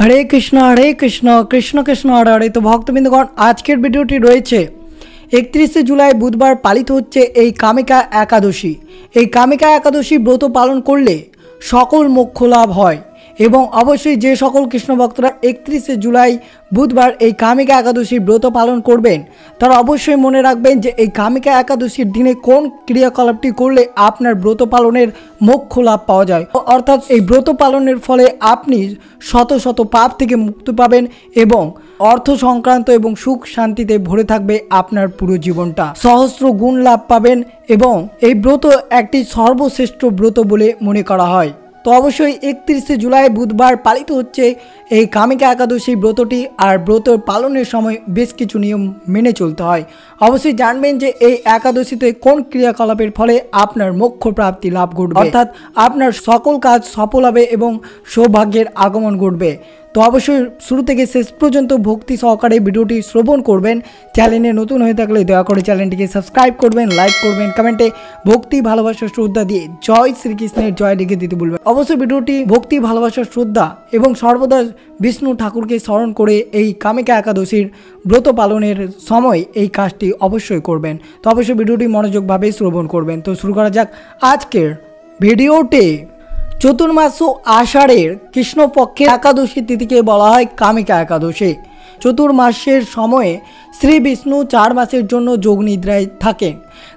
हरे कृष्ण कृष्ण कृष्ण हरे हरे। तो भक्तबिंदगण आजकेर भिडियोटी रयेछे 31 जुलाई बुधवार पालित होच्छे এই কামিকা একাদশী। এই কামিকা একাদশী ব্রত পালন করলে সকল মোক্ষ লাভ হয় এবং অবশ্যই যে সকল কৃষ্ণ ভক্তরা 31 জুলাই বুধবার এই কামিকা একাদশীর ব্রত পালন করবেন তারা অবশ্যই মনে রাখবেন যে এই কামিকা একাদশীর দিনে কোন ক্রিয়াকলাপটি করলে আপনার ব্রত পালনের মোক্ষ লাভ পাওয়া যায়, অর্থাৎ এই ব্রত পালনের ফলে আপনি শত শত পাপ থেকে মুক্তি পাবেন এবং অর্থ সংক্রান্ত এবং সুখ শান্তিতে ভরে থাকবে আপনার পুরো জীবনটা, সহস্র গুণ লাভ পাবেন এবং এই ব্রত একটি সর্বশ্রেষ্ঠ ব্রত বলে মনে করা হয়। তো অবশ্যই 31 জুলাই বুধবার পালিত হচ্ছে এই কামিকা একাদশী ব্রতটি। আর ব্রত পালনের সময় বেশ কিছু নিয়ম মেনে চলতে হয়। অবশ্যই জানবেন যে এই একাদশীতে কোন ক্রিয়াকলাপের ফলে আপনার মোক্ষ প্রাপ্তি লাভ ঘটবে, অর্থাৎ আপনার সকল কাজ সফল হবে এবং সৌভাগ্যের আগমন ঘটবে। তো অবশ্যই শুরু থেকে শেষ পর্যন্ত ভক্তি সহকারে ভিডিওটি শ্রবণ করবেন। চ্যানেলে নতুন হয়ে থাকলে দয়া করে চ্যানেলটিকে সাবস্ক্রাইব করবেন, লাইক করবেন, কমেন্টে ভক্তি ভালোবাসা শ্রদ্ধা দিয়ে জয় শ্রীকৃষ্ণের জয় লিখে দিতে বলবেন। অবশ্যই ভিডিওটি ভক্তি ভালোবাসা শ্রদ্ধা এবং সর্বদা বিষ্ণু ঠাকুরকে স্মরণ করে এই কামিকা একাদশীর ব্রত পালনের সময় এই কাজটি অবশ্যই করবেন। তো অবশ্যই ভিডিওটি মনোযোগভাবে শ্রবণ করবেন। তো শুরু করা যাক আজকের ভিডিওটি। চতুর্মাস আষাঢ়ের কৃষ্ণপক্ষের একাদশী তিথিকে বলা হয় কামিকা একাদশী। চতুর্মাসের সময়ে শ্রী বিষ্ণু 4 মাসের জন্য যোগনিদ্রায় থাকেন।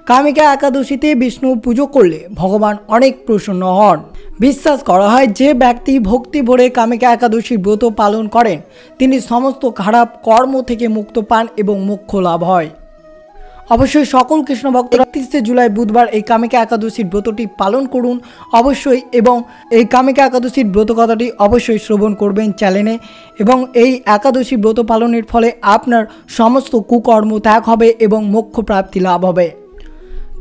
কামিকা একাদশীতে বিষ্ণু পুজো করলে ভগবান অনেক প্রসন্ন হন। বিশ্বাস করা হয় যে ব্যক্তি ভক্তি ভরে কামিকা একাদশী ব্রত পালন করেন তিনি সমস্ত খারাপ কর্ম থেকে মুক্ত পান এবং মোক্ষ লাভ হয়। অবশ্যই সকল কৃষ্ণ ভক্তরা 31 জুলাই বুধবার এই কামিকা একাদশীর ব্রতটি পালন করুন অবশ্যই, এবং এই কামিকা একাদশীর ব্রত কথাটি অবশ্যই শ্রবণ করবেন চ্যানেলে। এবং এই একাদশী ব্রত পালনের ফলে আপনার সমস্ত কুকর্ম ত্যাগ হবে এবং মোক্ষ প্রাপ্তি লাভ হবে।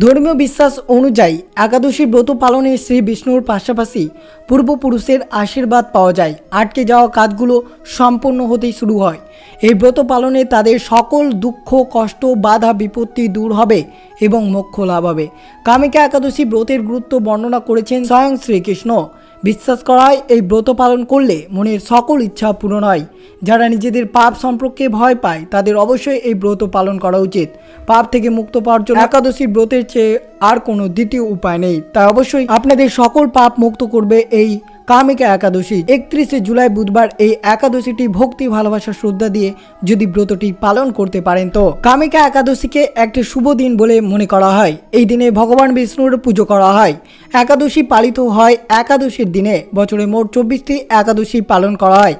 ধর্মীয় বিশ্বাস অনুযায়ী একাদশী ব্রত পালনে শ্রী বিষ্ণুর পাশাপাশি পূর্বপুরুষের আশীর্বাদ পাওয়া যায়। আটকে যাওয়া কাজগুলো সম্পূর্ণ হতেই শুরু হয়। এই ব্রত পালনে তাদের সকল দুঃখ কষ্ট বাধা বিপত্তি দূর হবে এবং মোক্ষ লাভ হবে। কামিকা একাদশী ব্রতের গুরুত্ব বর্ণনা করেছেন স্বয়ং শ্রীকৃষ্ণ। বিশ্বাস করা হয় এই ব্রত পালন করলে মনের সকল ইচ্ছা পূরণ হয়। যারা নিজেদের পাপ সম্পর্কে ভয় পায় তাদের অবশ্যই এই ব্রত পালন করা উচিত। পাপ থেকে মুক্ত পাওয়ার জন্য একাদশী ব্রতের চেয়ে আর কোনো দ্বিতীয় উপায় নেই। তাই অবশ্যই আপনাদের সকল পাপ মুক্ত করবে এই কামিকা একাদশী। 31 জুলাই বুধবার এই একাদশীটি ভক্তি ভালোবাসা শ্রদ্ধা দিয়ে যদি ব্রতটি পালন করতে পারেন তো কামিকা একাদশীকে একটি শুভ দিন বলে মনে করা হয়। এই দিনে ভগবান বিষ্ণুর পুজো করা হয়। একাদশী পালিত হয় একাদশীর দিনে। বছরে মোট 24টি একাদশী পালন করা হয়।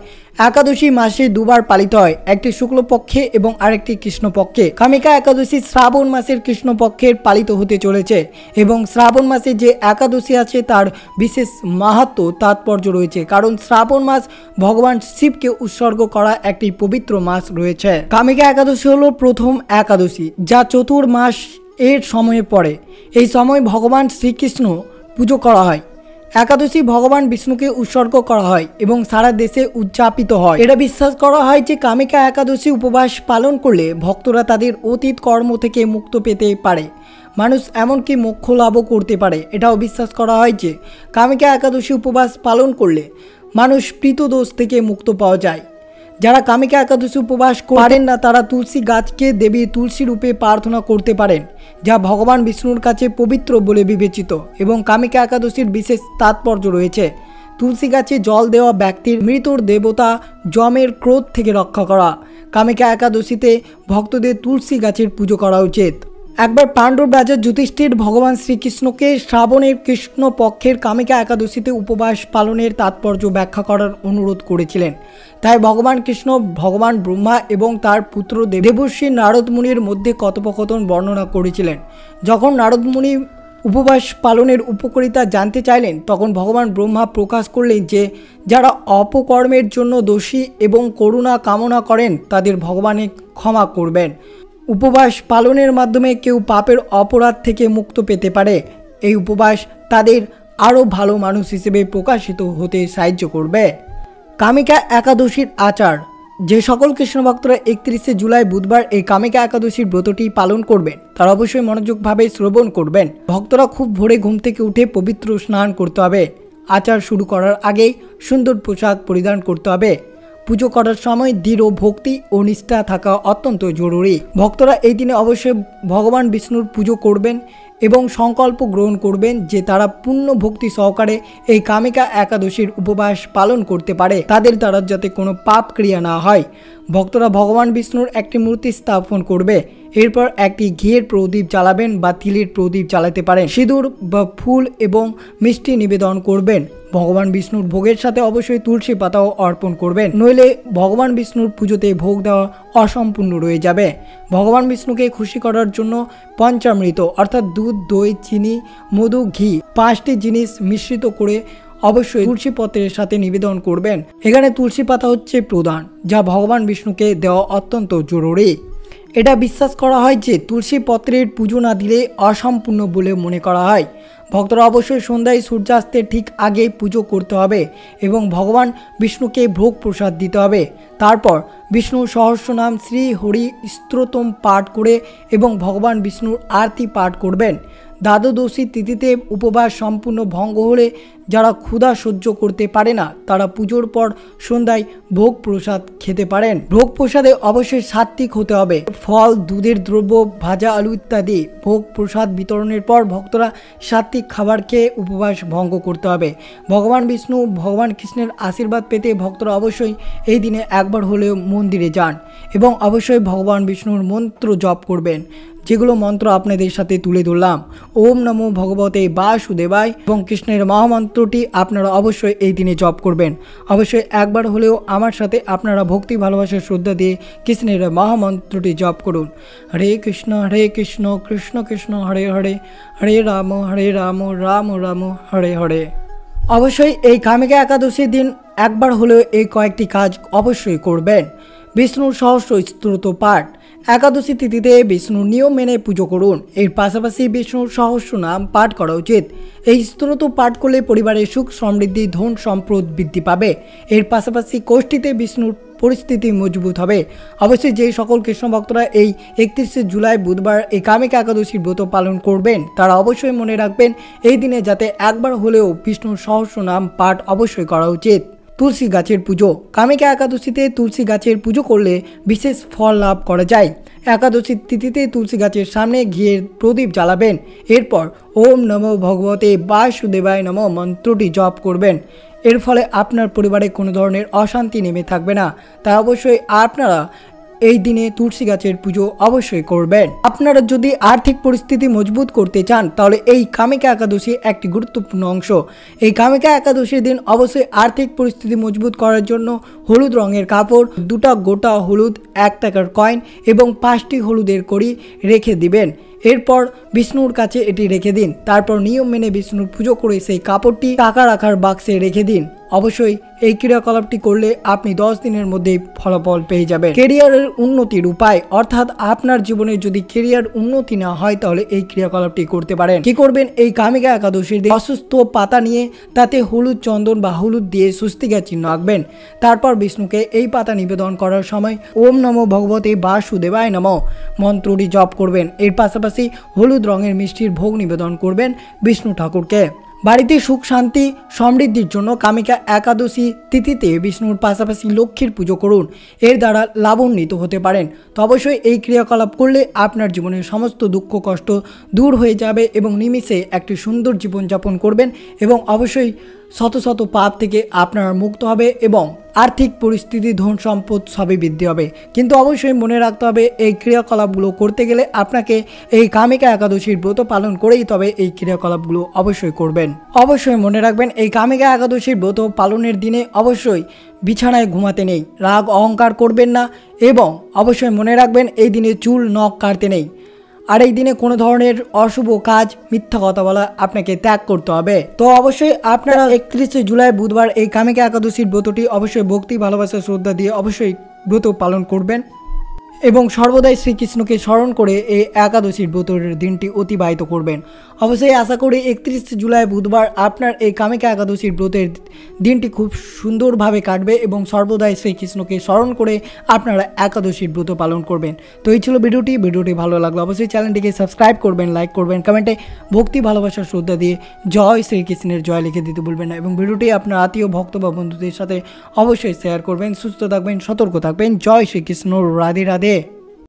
একাদশী মাসে দুবার পালিত হয়, একটি শুক্লপক্ষে এবং আরেকটি কৃষ্ণপক্ষে। কামিকা একাদশী শ্রাবণ মাসের কৃষ্ণপক্ষের পালিত হতে চলেছে এবং শ্রাবণ মাসে যে একাদশী আছে তার বিশেষ মাহাত্ম্য তাৎপর্য রয়েছে, কারণ শ্রাবণ মাস ভগবান শিবকে উৎসর্গ করা একটি পবিত্র মাস রয়েছে। কামিকা একাদশী হলো প্রথম একাদশী যা চতুর্মাস এর সময়ে পড়ে। এই সময় ভগবান শ্রীকৃষ্ণ পুজো করা হয়। একাদশী ভগবান বিষ্ণুকে উৎসর্গ করা হয় এবং সারা দেশে উদযাপিত হয়। এটা বিশ্বাস করা হয় যে কামিকা একাদশী উপবাস পালন করলে ভক্তরা তাদের অতীত কর্ম থেকে মুক্ত পেতে পারে, মানুষ এমনকি মোক্ষ লাভও করতে পারে। এটাও বিশ্বাস করা হয় যে কামিকা একাদশী উপবাস পালন করলে মানুষ পিতৃদোষ থেকে মুক্ত পাওয়া যায়। যারা কামিকা একাদশী উপবাস করেন না তারা তুলসী গাছকে দেবী তুলসী রূপে প্রার্থনা করতে পারেন, যা ভগবান বিষ্ণুর কাছে পবিত্র বলে বিবেচিত এবং কামিকা একাদশীর বিশেষ তাৎপর্য রয়েছে। তুলসী গাছে জল দেওয়া ব্যক্তির মৃত্যুর দেবতা যমের ক্রোধ থেকে রক্ষা করা। কামিকা একাদশীতে ভক্তদের তুলসী গাছের পুজো করা উচিত। একবার পাণ্ডব রাজা যুধিষ্ঠির ভগবান শ্রীকৃষ্ণকে শ্রাবণের কৃষ্ণ পক্ষের কামিকা একাদশীতে উপবাস পালনের তাৎপর্য ব্যাখ্যা করার অনুরোধ করেছিলেন। তাই ভগবান কৃষ্ণ ভগবান ব্রহ্মা এবং তার পুত্র দেবর্ষি নারদ মুনির মধ্যে কথোপকথন বর্ণনা করেছিলেন। যখন নারদ মুনি উপবাস পালনের উপকারিতা জানতে চাইলেন তখন ভগবান ব্রহ্মা প্রকাশ করলেন যে যারা অপকর্মের জন্য দোষী এবং করুণা কামনা করেন তাদের ভগবানে ক্ষমা করবেন। উপবাস পালনের মাধ্যমে কেউ পাপের অপরাধ থেকে মুক্ত পেতে পারে। এই উপবাস তাদের আরও ভালো মানুষ হিসেবে প্রকাশিত হতে সাহায্য করবে। কামিকা একাদশীর আচার। যে সকল কৃষ্ণ ভক্তরা 31 জুলাই বুধবার এই কামিকা একাদশীর ব্রতটি পালন করবেন তারা অবশ্যই মনোযোগভাবে শ্রবণ করবেন। ভক্তরা খুব ভোরে ঘুম থেকে উঠে পবিত্র স্নান করতে হবে। আচার শুরু করার আগে সুন্দর পোশাক পরিধান করতে হবে। পুজো করার সময় দৃঢ় ভক্তি ও নিষ্ঠা থাকা অত্যন্ত জরুরি। ভক্তরা এই দিনে অবশ্যই ভগবান বিষ্ণুর পুজো করবেন এবং সংকল্প গ্রহণ করবেন যে তারা পূর্ণ ভক্তি সহকারে এই কামিকা একাদশীর উপবাস পালন করতে পারে, তাদের দ্বারা যাতে কোনো পাপ ক্রিয়া না হয়। ভক্তরা ভগবান বিষ্ণুর একটি মূর্তি স্থাপন করবে, এরপর একটি ঘিয়ের প্রদীপ জ্বালাবেন বা তিলের প্রদীপ জ্বালাতে পারেন। সিঁদুর বা ফুল এবং মিষ্টি নিবেদন করবেন। ভগবান বিষ্ণুর ভোগের সাথে অবশ্যই তুলসী পাতাও অর্পণ করবেন, নইলে ভগবান বিষ্ণুর পুজোতে ভোগ দেওয়া অসম্পূর্ণ রয়ে যাবে। ভগবান বিষ্ণুকে খুশি করার জন্য পঞ্চামৃত অর্থাৎ দুধ, দই, চিনি, মধু, ঘি 5টি জিনিস মিশ্রিত করে অবশ্যই তুলসী পত্রের সাথে নিবেদন করবেন। এখানে তুলসী পাতা হচ্ছে প্রধান, যা ভগবান বিষ্ণুকে দেওয়া অত্যন্ত জরুরি। এটা বিশ্বাস করা হয় যে তুলসী পত্রের পুজো না দিলে অসম্পূর্ণ বলে মনে করা হয়। ভক্তরা অবশ্যই সন্ধ্যায় সূর্যাস্তের ঠিক আগেই পুজো করতে হবে এবং ভগবান বিষ্ণুকে ভোগ প্রসাদ দিতে হবে। তারপর বিষ্ণু সহস্রনাম শ্রী হরি স্তোত্রম পাঠ করে এবং ভগবান বিষ্ণুর আরতি পাঠ করবেন। দ্বাদশী তিথিতে উপবাস সম্পূর্ণ ভঙ্গ হলে যারা ক্ষুধা সহ্য করতে পারে না তারা পুজোর পর সন্ধ্যায় ভোগ প্রসাদ খেতে পারেন। ভোগ প্রসাদে অবশ্যই সাত্বিক হতে হবে, ফল, দুধের দ্রব্য, ভাজা আলু ইত্যাদি। ভোগ প্রসাদ বিতরণের পর ভক্তরা সাত্বিক খাবার খেয়ে উপবাস ভঙ্গ করতে হবে। ভগবান বিষ্ণু ভগবান কৃষ্ণের আশীর্বাদ পেতে ভক্তরা অবশ্যই এই দিনে একবার হলেও মন্দিরে যান এবং অবশ্যই ভগবান বিষ্ণুর মন্ত্র জপ করবেন, যেগুলো মন্ত্র আপনাদের সাথে তুলে ধরলাম। ওম নমো ভগবতে বাসুদেবায় এবং কৃষ্ণের মহামন্ত্রটি আপনারা অবশ্যই এই দিনে জপ করবেন। অবশ্যই একবার হলেও আমার সাথে আপনারা ভক্তি, ভালোবাসা, শ্রদ্ধা দিয়ে কৃষ্ণের মহামন্ত্রটি জপ করুন। হরে কৃষ্ণ কৃষ্ণ কৃষ্ণ হরে হরে, হরে রাম রাম রাম হরে হরে। অবশ্যই এই কামিকা একাদশীর দিন একবার হলেও এই কয়েকটি কাজ অবশ্যই করবেন। বিষ্ণুর সহস্র স্তোত্র পাঠ। একাদশী তিথিতে বিষ্ণুর নিয়ম মেনে পুজো করুন। এর পাশাপাশি বিষ্ণুর সহস্র নাম পাঠ করা উচিত। এই স্তোত্র পাঠ করলে পরিবারের সুখ, সমৃদ্ধি, ধন সম্পদ বৃদ্ধি পাবে। এর পাশাপাশি কোষ্ঠীতে বিষ্ণুর পরিস্থিতি মজবুত হবে। অবশ্যই যে সকল কৃষ্ণ ভক্তরা এই 31শে জুলাই বুধবার এই কামিকা একাদশীর ব্রত পালন করবেন তারা অবশ্যই মনে রাখবেন এই দিনে যাতে একবার হলেও বিষ্ণুর সহস্র নাম পাঠ অবশ্যই করা উচিত। তুলসী গাছের পুজো। কামিকা একাদশীতে তুলসী গাছের পুজো করলে বিশেষ ফল লাভ করা যায়। একাদশীর তিথিতে তুলসী গাছের সামনে ঘিয়ের প্রদীপ জ্বালাবেন। এরপর ওম নমো ভগবতে বাসুদেবায় নমঃ মন্ত্রটি জপ করবেন। এর ফলে আপনার পরিবারে কোনো ধরনের অশান্তি নেমে থাকবে না। তাই অবশ্যই আপনারা এই দিনে তুলসী গাছের পুজো অবশ্যই করবেন। আপনারা যদি আর্থিক পরিস্থিতি মজবুত করতে চান তাহলে এই কামিকা একাদশী একটি গুরুত্বপূর্ণ অংশ। এই কামিকা একাদশীর দিন অবশ্যই আর্থিক পরিস্থিতি মজবুত করার জন্য হলুদ রঙের কাপড়, 2টা গোটা হলুদ, 1 টাকার কয়েন এবং 5টি হলুদের কড়ি রেখে দিবেন। এরপর বিষ্ণুর কাছে এটি রেখে দিন। তারপর নিয়ম মেনে বিষ্ণুর পুজো করে সেই কাপড়টি টাকা রাখার বাক্সে রেখে দিন। অবশ্যই এই ক্রিয়াকলাপটি করলে আপনি 10 দিনের মধ্যেই ফলাফল পেয়ে যাবেন। কেরিয়ারের উন্নতির উপায়, অর্থাৎ আপনার জীবনে যদি কেরিয়ার উন্নতি না হয় তাহলে এই ক্রিয়াকলাপটি করতে পারেন। কি করবেন? এই কামিকা একাদশীর দিন অসুস্থ পাতা নিয়ে তাতে হলুদ চন্দন বা হলুদ দিয়ে স্বস্তিকা চিহ্ন আঁকবেন। তারপর বিষ্ণুকে এই পাতা নিবেদন করার সময় ওম নমো ভগবতে বাসুদেবায় নমঃ মন্ত্রটি জপ করবেন। এর পাশাপাশি হলুদ রঙের মিষ্টির ভোগ নিবেদন করবেন বিষ্ণু ঠাকুরকে। বাড়িতে সুখ, শান্তি, সমৃদ্ধির জন্য কামিকা একাদশী তিথিতে বিষ্ণুর পাশাপাশি লক্ষ্মীর পুজো করুন। এর দ্বারা লাভান্বিত হতে পারেন। তো অবশ্যই এই ক্রিয়াকলাপ করলে আপনার জীবনের সমস্ত দুঃখ কষ্ট দূর হয়ে যাবে এবং নিমিষে একটি সুন্দর জীবনযাপন করবেন এবং অবশ্যই শত শত পাপ থেকে আপনারা মুক্ত হবে এবং আর্থিক পরিস্থিতি, ধন সম্পদ সবই বৃদ্ধি হবে। কিন্তু অবশ্যই মনে রাখতে হবে এই ক্রিয়াকলাপগুলো করতে গেলে আপনাকে এই কামিকা একাদশীর ব্রত পালন করেই তবে এই ক্রিয়াকলাপগুলো অবশ্যই করবেন। অবশ্যই মনে রাখবেন এই কামিকা একাদশীর ব্রত পালনের দিনে অবশ্যই বিছানায় ঘুমাতে নেই, রাগ অহংকার করবেন না এবং অবশ্যই মনে রাখবেন এই দিনে চুল নখ কাটতে নেই। আর এই দিনে কোনো ধরনের অশুভ কাজ, মিথ্যা কথা বলা আপনাকে ত্যাগ করতে হবে। তো অবশ্যই আপনারা 31শে জুলাই বুধবার এই কামিকা একাদশীর ব্রতটি অবশ্যই ভক্তি, ভালোবাসা, শ্রদ্ধা দিয়ে অবশ্যই ব্রত পালন করবেন এবং সর্বদাই শ্রীকৃষ্ণকে স্মরণ করে এই একাদশীর ব্রতের দিনটি অতিবাহিত করবেন। অবশ্যই আশা করি 31 জুলাই বুধবার আপনার এই কামিকা একাদশীর ব্রতের দিনটি খুব সুন্দরভাবে কাটবে এবং সর্বদাই শ্রীকৃষ্ণকে স্মরণ করে আপনারা একাদশীর ব্রত পালন করবেন। তো এই ছিল ভিডিওটি ভালো লাগলো অবশ্যই চ্যানেলটিকে সাবস্ক্রাইব করবেন, লাইক করবেন, কমেন্টে ভক্তি ভালোবাসা শ্রদ্ধা দিয়ে জয় শ্রীকৃষ্ণের জয় লিখে দিতে ভুলবেন না এবং ভিডিওটি আপনার আত্মীয় ভক্ত বা বন্ধুদের সাথে অবশ্যই শেয়ার করবেন। সুস্থ থাকবেন, সতর্ক থাকবেন। জয় শ্রীকৃষ্ণ, রাধে রাধে।